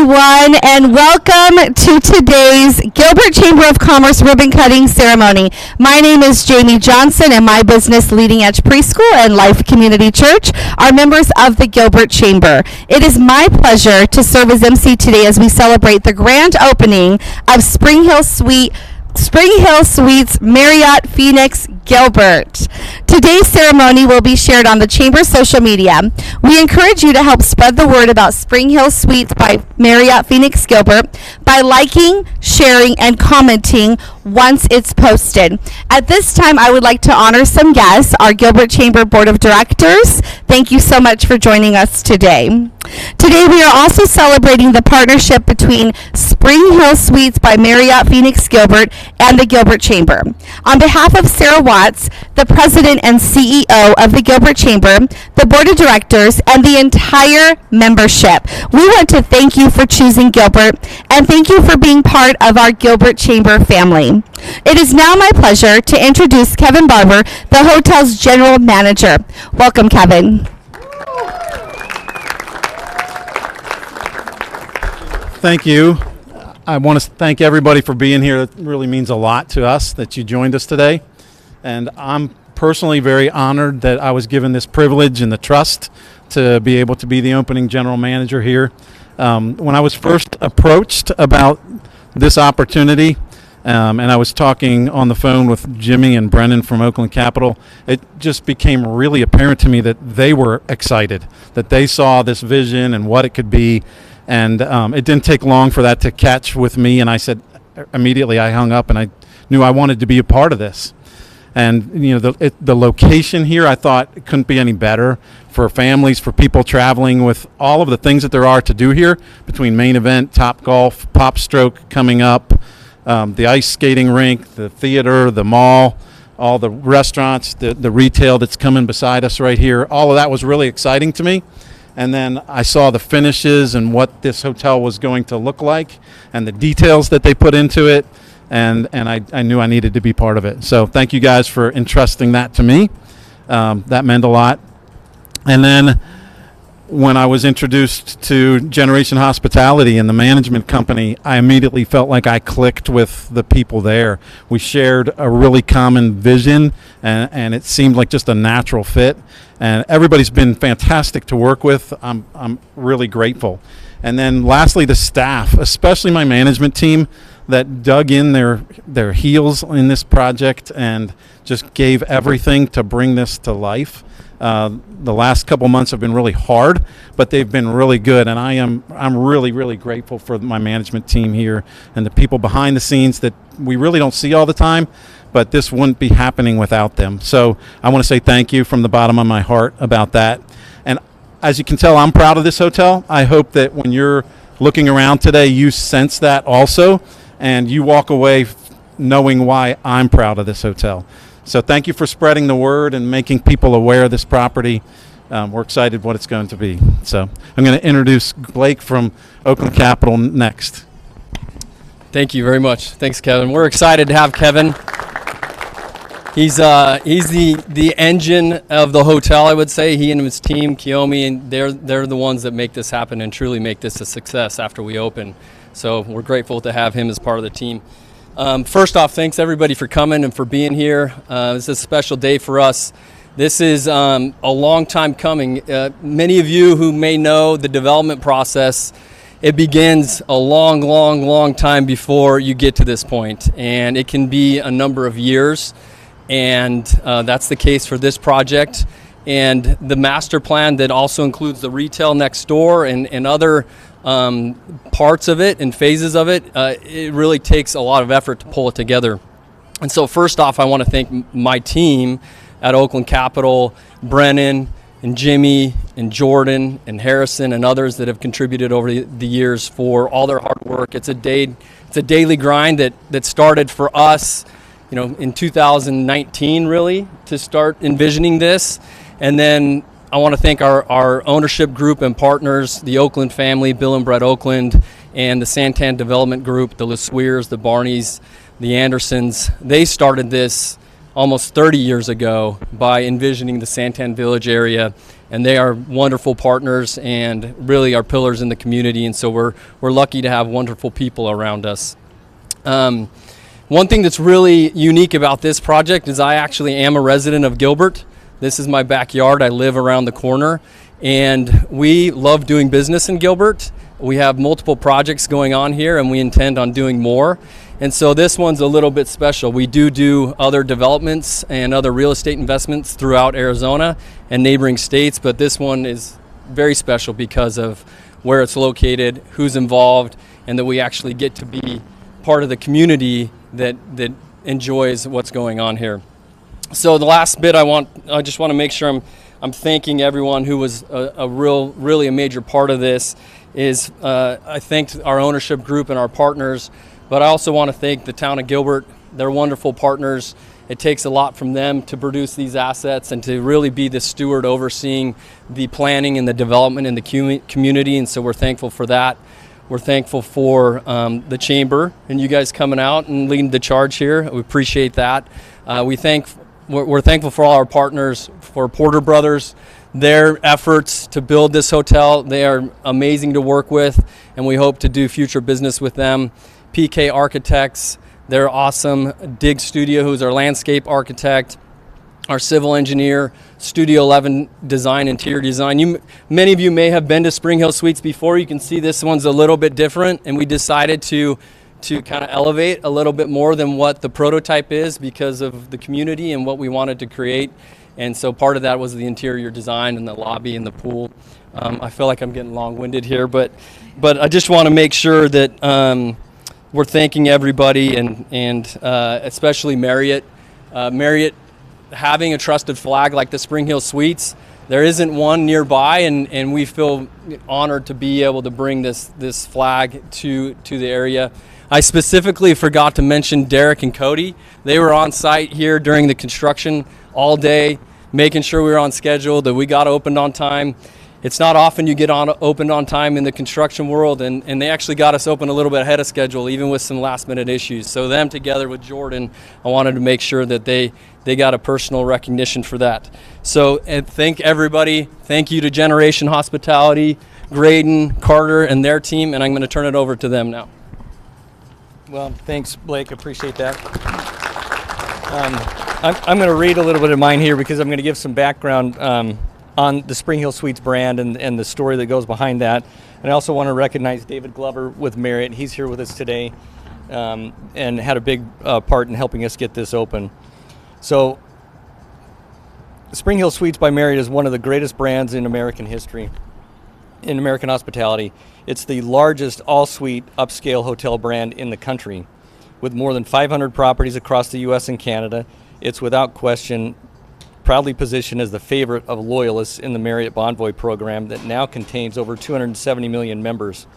everyone, and welcome to today's Gilbert Chamber of Commerce ribbon cutting ceremony. My name is Jamie Johnson, and my business, Leading Edge Preschool and Life Community Church, are members of the Gilbert Chamber. It is my pleasure to serve as MC today as we celebrate the grand opening of SpringHill Suites Marriott Phoenix Gilbert. Today's ceremony will be shared on the Chamber's social media. We encourage you to help spread the word about SpringHill Suites by Marriott Phoenix Gilbert by liking, sharing, and commenting once it's posted. At this time, I would like to honor some guests, our Gilbert Chamber Board of Directors. Thank you so much for joining us today. Today, we are also celebrating the partnership between SpringHill Suites by Marriott Phoenix Gilbert and the Gilbert Chamber. On behalf of Sarah Watts, the President and CEO of the Gilbert Chamber, the Board of Directors, and the entire membership, we want to thank you for choosing Gilbert, and thank you for being part of our Gilbert Chamber family. It is now my pleasure to introduce Kevin Barber, the hotel's General Manager. Welcome, Kevin. Thank you. I want to thank everybody for being here. It really means a lot to us that you joined us today. And I'm personally very honored that I was given this privilege and the trust to be able to be the opening general manager here. When I was first approached about this opportunity, and I was talking on the phone with Jimmy and Brennan from Oakland Capital, it just became really apparent to me that they were excited, that they saw this vision and what it could be. And it didn't take long for that to catch with me, and I said, immediately I hung up and I knew I wanted to be a part of this. And you know, the location here, I thought it couldn't be any better for families, for people traveling, with all of the things that there are to do here between Main Event, Top Golf, Pop Stroke coming up, the ice skating rink, the theater, the mall, all the restaurants, the retail that's coming beside us right here. All of that was really exciting to me. And then I saw the finishes and what this hotel was going to look like and the details that they put into it. And I knew I needed to be part of it. So thank you guys for entrusting that to me. That meant a lot. And then when I was introduced to Generation Hospitality and the management company, I immediately felt like I clicked with the people there. We shared a really common vision, and it seemed like just a natural fit. And everybody's been fantastic to work with. I'm really grateful. And then lastly, the staff, especially my management team, that dug in their heels in this project and just gave everything to bring this to life. The last couple months have been really hard, but they've been really good, and I'm really, really grateful for my management team here and the people behind the scenes that we really don't see all the time, but this wouldn't be happening without them. So I want to say thank you from the bottom of my heart about that. And as you can tell, I'm proud of this hotel. I hope that when you're looking around today, you sense that also, and you walk away knowing why I'm proud of this hotel. So thank you for spreading the word and making people aware of this property. We're excited what it's going to be. So I'm going to introduce Blake from Oakland Capital next. Thank you very much. Thanks, Kevin. We're excited to have Kevin. He's the engine of the hotel, I would say. He and his team, Kiyomi, and they're the ones that make this happen and truly make this a success after we open. So we're grateful to have him as part of the team. First off, thanks everybody for coming and for being here. This is a special day for us. This is a long time coming. Many of you who may know the development process, it begins a long time before you get to this point, and it can be a number of years, and that's the case for this project. And the master plan that also includes the retail next door and other parts of it and phases of it, it really takes a lot of effort to pull it together. And so first off, I want to thank my team at Oakland Capital, Brennan and Jimmy and Jordan and Harrison and others that have contributed over the years for all their hard work. It's a daily grind that started for us, in 2019 really, to start envisioning this. And then I want to thank our ownership group and partners, the Oakland family, Bill and Brett Oakland, and the Santan Development Group, the LeSueurs, the Barneys, the Andersons. They started this almost 30 years ago by envisioning the Santan Village area and they are wonderful partners and really are pillars in the community. And so we're lucky to have wonderful people around us. One thing that's really unique about this project is I actually am a resident of Gilbert. This is my backyard. I live around the corner, and we love doing business in Gilbert. We have multiple projects going on here, and we intend on doing more. And so this one's a little bit special. We do other developments and other real estate investments throughout Arizona and neighboring states, but this one is very special because of where it's located, who's involved, and that we actually get to be part of the community that enjoys what's going on here. So the last bit I just want to make sure I'm thanking everyone who was really a major part of this. Is I thanked our ownership group and our partners, but I also want to thank the town of Gilbert. They're wonderful partners. It takes a lot from them to produce these assets and to really be the steward overseeing the planning and the development in the community, and so we're thankful for that. We're thankful for the chamber and you guys coming out and leading the charge here. We appreciate that. We're thankful for all our partners, for Porter Brothers, their efforts to build this hotel. They are amazing to work with, and we hope to do future business with them. PK Architects, they're awesome. Dig Studio, who's our landscape architect. Our civil engineer, Studio 11 Design, interior design. Many of you may have been to SpringHill Suites before. You can see this one's a little bit different, and we decided to kind of elevate a little bit more than what the prototype is because of the community and what we wanted to create. And so part of that was the interior design and the lobby and the pool. I feel like I'm getting long-winded here, but I just want to make sure that we're thanking everybody and especially Marriott. Marriott having a trusted flag like the SpringHill Suites. There isn't one nearby, and we feel honored to be able to bring this flag to the area. I specifically forgot to mention Derek and Cody. They were on site here during the construction all day, making sure we were on schedule, that we got opened on time. It's not often you get opened on time in the construction world, and they actually got us open a little bit ahead of schedule, even with some last-minute issues. So them together with Jordan, I wanted to make sure that they got a personal recognition for that. So and thank everybody. Thank you to Generation Hospitality, Graydon, Carter, and their team, and I'm going to turn it over to them now. Well, thanks, Blake. Appreciate that. I'm going to read a little bit of mine here because I'm going to give some background on the SpringHill Suites brand and the story that goes behind that. And I also want to recognize David Glover with Marriott. He's here with us today and had a big part in helping us get this open. So SpringHill Suites by Marriott is one of the greatest brands in American history, in American hospitality. It's the largest all-suite upscale hotel brand in the country. With more than 500 properties across the U.S. and Canada, it's without question proudly positioned as the favorite of loyalists in the Marriott Bonvoy program that now contains over 270 million members.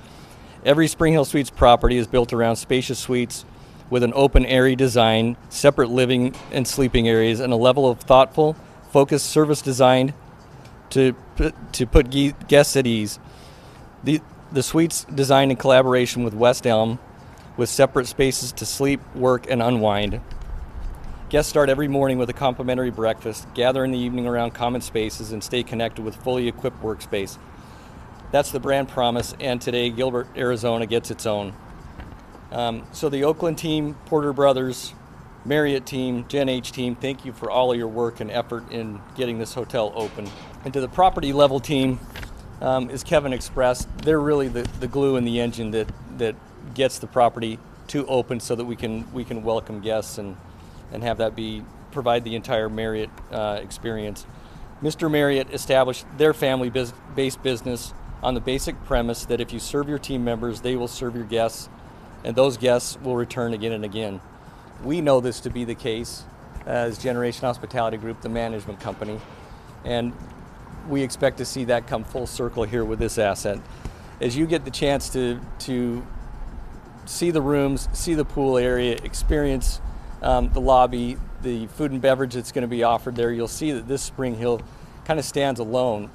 Every SpringHill Suites property is built around spacious suites with an open, airy design, separate living and sleeping areas, and a level of thoughtful, focused service designed to put guests at ease. The suites designed in collaboration with West Elm, with separate spaces to sleep, work, and unwind. Guests start every morning with a complimentary breakfast, gather in the evening around common spaces, and stay connected with fully equipped workspace. That's the brand promise, and today Gilbert, Arizona gets its own. So the Oakland team, Porter Brothers, Marriott team, Gen H team, thank you for all of your work and effort in getting this hotel open. And to the property level team, as Kevin expressed, they're really the glue in the engine that gets the property to open so that we can welcome guests and have that provide the entire Marriott experience. Mr. Marriott established their family-based business on the basic premise that if you serve your team members, they will serve your guests, and those guests will return again and again. We know this to be the case as Generation Hospitality Group, the management company, and we expect to see that come full circle here with this asset. As you get the chance to see the rooms, see the pool area, experience the lobby, the food and beverage that's going to be offered there, you'll see that this SpringHill kind of stands alone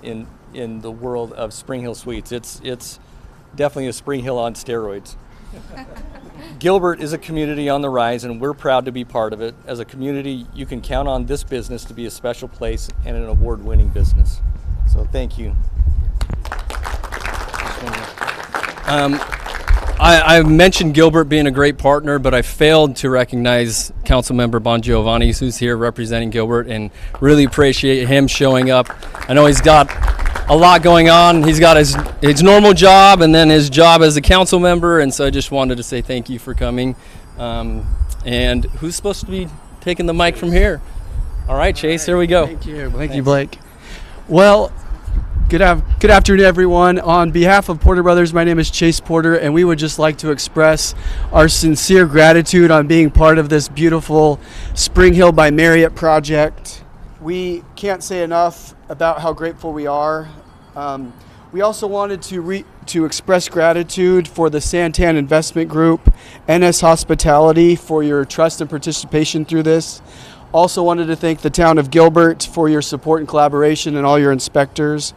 in the world of SpringHill Suites. It's definitely a SpringHill on steroids. Gilbert is a community on the rise, and we're proud to be part of it. As a community, you can count on this business to be a special place and an award-winning business. So thank you. I mentioned Gilbert being a great partner, but I failed to recognize Councilmember Bongiovanni, who's here representing Gilbert, and really appreciate him showing up. I know he's got a lot going on. He's got his normal job and then his job as a council member, and so I just wanted to say thank you for coming. And who's supposed to be taking the mic from here? All right, Chase, here we go. Thank you. Thank you, Blake. Well, good afternoon, everyone. On behalf of Porter Brothers, my name is Chase Porter, and we would just like to express our sincere gratitude on being part of this beautiful SpringHill by Marriott project. We can't say enough about how grateful we are. We also wanted to express gratitude for the Santan Investment Group, NS Hospitality, for your trust and participation through this. Also wanted to thank the town of Gilbert for your support and collaboration, and all your inspectors.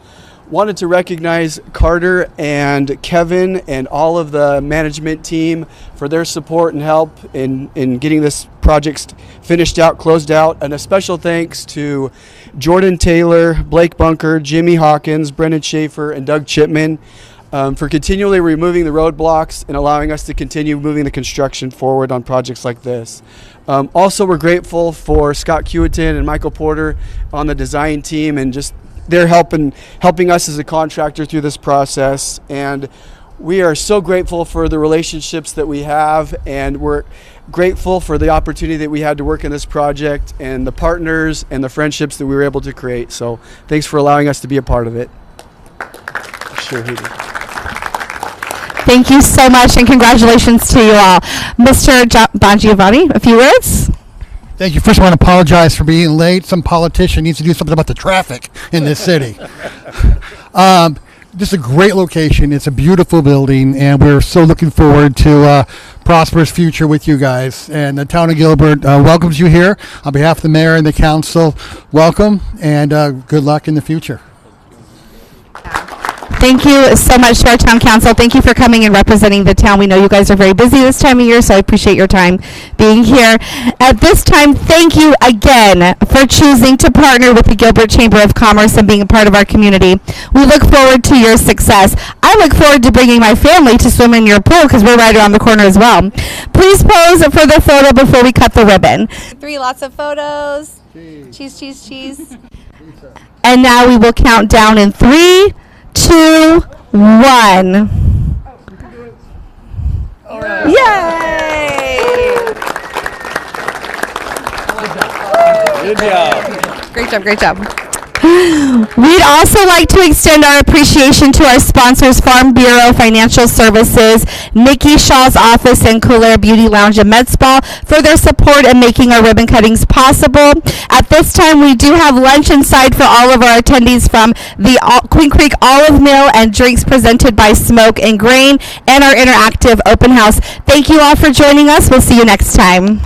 Wanted to recognize Carter and Kevin and all of the management team for their support and help in getting this project finished out, closed out. And a special thanks to Jordan Taylor, Blake Bunker, Jimmy Hawkins, Brendan Schaefer, and Doug Chipman for continually removing the roadblocks and allowing us to continue moving the construction forward on projects like this. Also, we're grateful for Scott Kewiton and Michael Porter on the design team, and just they're helping us as a contractor through this process. And we are so grateful for the relationships that we have, and we're grateful for the opportunity that we had to work in this project and the partners and the friendships that we were able to create. So thanks for allowing us to be a part of it. Sure, he did. Thank you so much, and congratulations to you all. Mr. Bongiovanni, a few words? Thank you. First, I want to apologize for being late. Some politician needs to do something about the traffic in this city. This is a great location. It's a beautiful building, and we're so looking forward to a prosperous future with you guys. And the town of Gilbert welcomes you here. On behalf of the mayor and the council, welcome, and good luck in the future. Thank you so much to our town council. Thank you for coming and representing the town. We know you guys are very busy this time of year, so I appreciate your time being here. At this time, thank you again for choosing to partner with the Gilbert Chamber of Commerce and being a part of our community. We look forward to your success. I look forward to bringing my family to swim in your pool, because we're right around the corner as well. Please pose for the photo before we cut the ribbon. 3 lots of photos. Cheese, cheese, cheese. And now we will count down in 3, 2, 1. All right. Yay! Good job. Great job, great job. We'd also like to extend our appreciation to our sponsors, Farm Bureau Financial Services, Nikki, Schaal's office, and Colair Beauty Lounge and Med Spa for their support in making our ribbon cuttings possible. At this time, we do have lunch inside for all of our attendees from the Queen Creek Olive Mill, and drinks presented by Smoke and Grain, and our interactive open house. Thank you all for joining us. We'll see you next time.